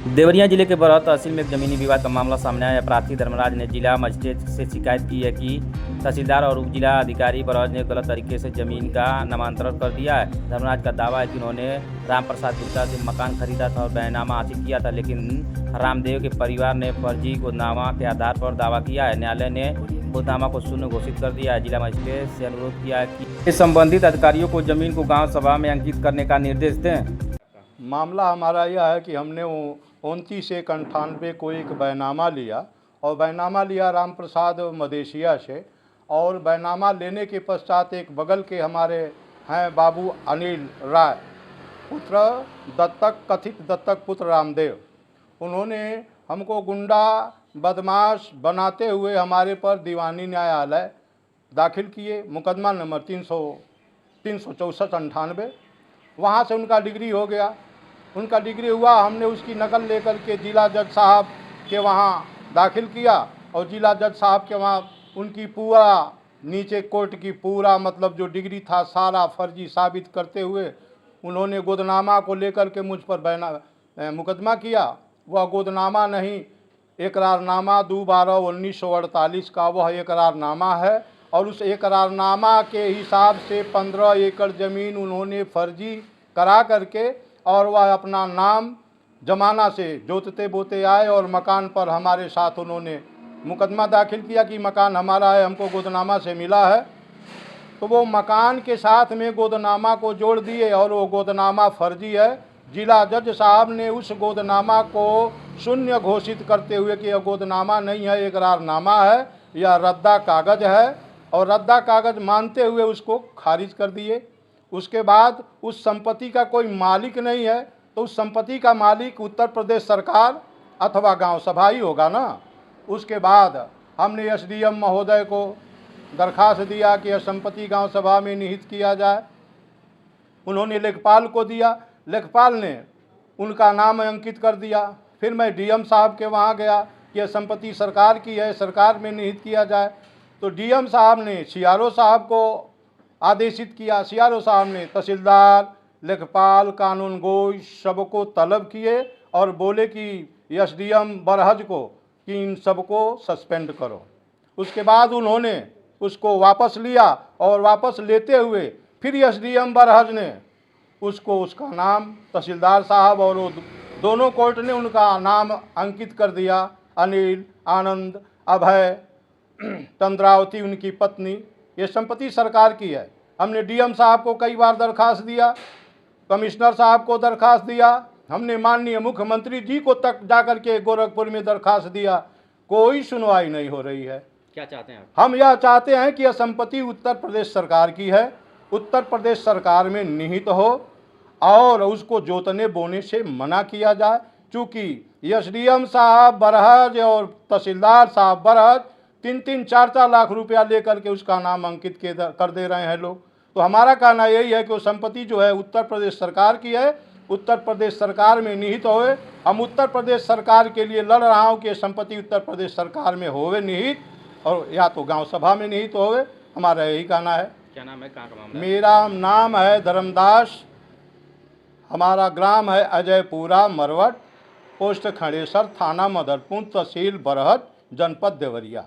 देवरिया जिले के बरौत तहसील में एक जमीनी विवाद का मामला सामने आया। प्रार्थी धर्मराज ने जिला मजिस्ट्रेट से शिकायत की है कि तहसीलदार और उप जिला अधिकारी बरौत ने गलत तरीके से जमीन का नामांतरण कर दिया है। धर्मराज का दावा है कि उन्होंने रामप्रसाद गुप्ता से मकान खरीदा था और बैनामा हासिल किया था, लेकिन रामदेव के परिवार ने फर्जी गोदनामा के आधार पर दावा किया है। न्यायालय ने गोदनामा को शून्य घोषित कर दिया है। जिला मजिस्ट्रेट से अनुरोध किया है कि संबंधित अधिकारियों को जमीन को गाँव सभा में अंकित करने का निर्देश दें। मामला हमारा यह है कि हमने 29/1/98 को एक बैनामा लिया और बैनामा लिया रामप्रसाद मदेशिया से, और बैनामा लेने के पश्चात एक बगल के हमारे हैं बाबू अनिल राय, पुत्र दत्तक, कथित दत्तक पुत्र रामदेव, उन्होंने हमको गुंडा बदमाश बनाते हुए हमारे पर दीवानी न्यायालय दाखिल किए, मुकदमा नंबर 364/98। वहाँ से उनका डिग्री हो गया। उनका डिग्री हुआ, हमने उसकी नकल लेकर के जिला जज साहब के वहाँ दाखिल किया और जिला जज साहब के वहाँ उनकी पूरा नीचे कोर्ट की पूरा मतलब जो डिग्री था सारा फर्जी साबित करते हुए उन्होंने गोदनामा को लेकर के मुझ पर मुकदमा किया। वह गोदनामा नहीं, इकरारनामा 2/12/1948 का वह इकरारनामा है, और उस इकरारनामा के हिसाब से 15 एकड़ ज़मीन उन्होंने फर्जी करा करके और वह अपना नाम जमाना से जोतते बोते आए और मकान पर हमारे साथ उन्होंने मुकदमा दाखिल किया कि मकान हमारा है, हमको गोदनामा से मिला है। तो वो मकान के साथ में गोदनामा को जोड़ दिए और वो गोदनामा फर्जी है। जिला जज साहब ने उस गोदनामा को शून्य घोषित करते हुए कि यह गोदनामा नहीं है, इकरारनामा है, यह रद्दा कागज़ है, और रद्दा कागज़ मानते हुए उसको खारिज कर दिए। उसके बाद उस संपत्ति का कोई मालिक नहीं है, तो उस संपत्ति का मालिक उत्तर प्रदेश सरकार अथवा गांव सभा ही होगा ना। उसके बाद हमने एसडीएम महोदय को दरखास्त दिया कि यह संपत्ति गांव सभा में निहित किया जाए। उन्होंने लेखपाल को दिया, लेखपाल ने उनका नाम अंकित कर दिया। फिर मैं डीएम साहब के वहाँ गया कि यह संपत्ति सरकार की है, सरकार में निहित किया जाए। तो डीएम साहब ने सीआरओ साहब को आदेशित किया। सीआरओ साहब ने तहसीलदार, लेखपाल, कानूनगोई सबको तलब किए और बोले कि एसडीएम बरहज को कि इन सबको सस्पेंड करो। उसके बाद उन्होंने उसको वापस लिया और वापस लेते हुए फिर एसडीएम बरहज ने उसको उसका नाम तहसीलदार साहब और वो दोनों कोर्ट ने उनका नाम अंकित कर दिया। अनिल, आनंद, अभय, चंद्रावती उनकी पत्नी, ये संपत्ति सरकार की है। हमने डीएम साहब को कई बार दरखास्त दिया, कमिश्नर साहब को दरखास्त दिया, हमने माननीय मुख्यमंत्री जी को तक जाकर के गोरखपुर में दरखास्त दिया, कोई सुनवाई नहीं हो रही है। क्या चाहते हैं आप? हम यह चाहते हैं कि यह संपत्ति उत्तर प्रदेश सरकार की है, उत्तर प्रदेश सरकार में निहित हो और उसको जोतने बोने से मना किया जाए। चूँकि एसडीएम साहब बरहज और तहसीलदार साहब बरहज 3-3, 4-4 लाख रुपया लेकर के उसका नाम अंकित कर दे रहे हैं लोग। तो हमारा कहना यही है कि वो संपत्ति जो है उत्तर प्रदेश सरकार की है, उत्तर प्रदेश सरकार में निहित होवे। हम उत्तर प्रदेश सरकार के लिए लड़ रहा हूँ कि संपत्ति उत्तर प्रदेश सरकार में होवे निहित, और या तो गांव सभा में निहित होवे। हमारा यही कहना है। क्या नाम है, कहाँ का मामला है? मेरा नाम है धर्मदास, हमारा ग्राम है अजयपुरा मरवट, पोस्ट खड़ेसर, थाना मदरपुर, तहसील बरहज, जनपद देवरिया।